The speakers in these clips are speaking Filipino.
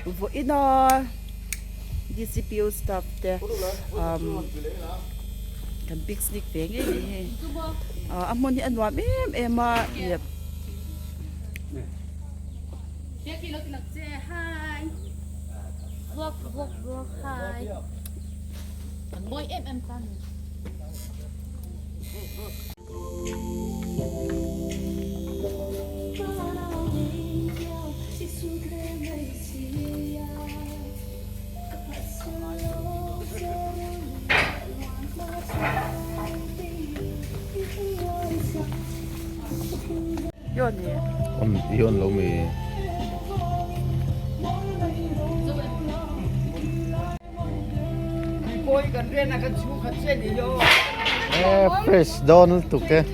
Wo ina die CPU stuff der kan big sneak ve nge ni amon ni anwa ema yep Dia kilo je hai. Vlog hai. Boy em tan. yon ni Iyon lo mi. boy kan ren akan chu khat chen ni yo Fresh Donald tuke.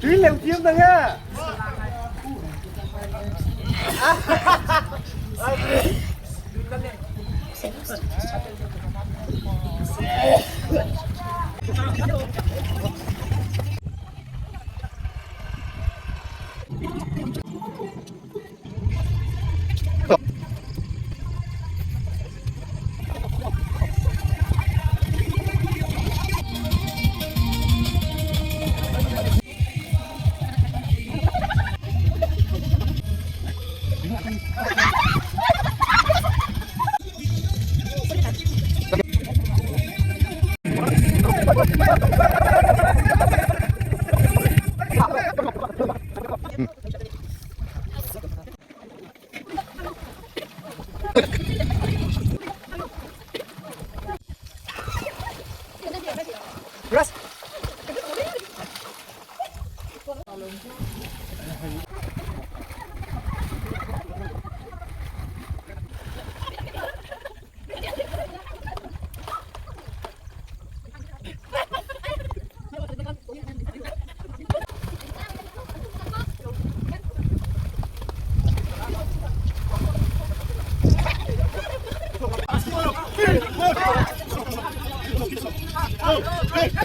Trí liều chiếm thôi nha.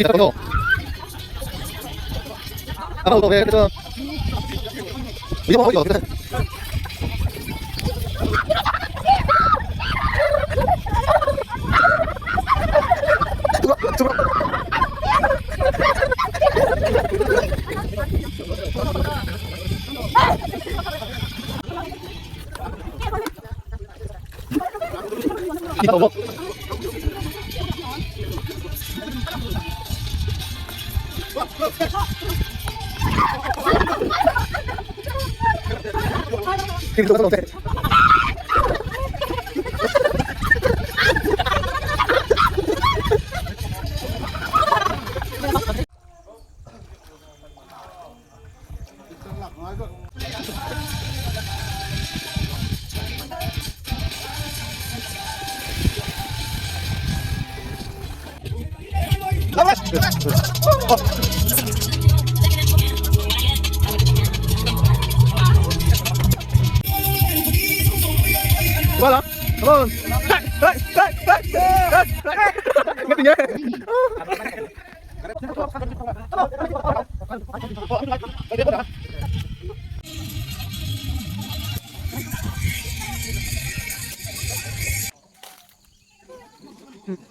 Kita tunggu. Apa tu? Kita. Ini mau kita. Coba. Kita tunggu. Kita tunggu. Voilà. Come on. Hey. Oo.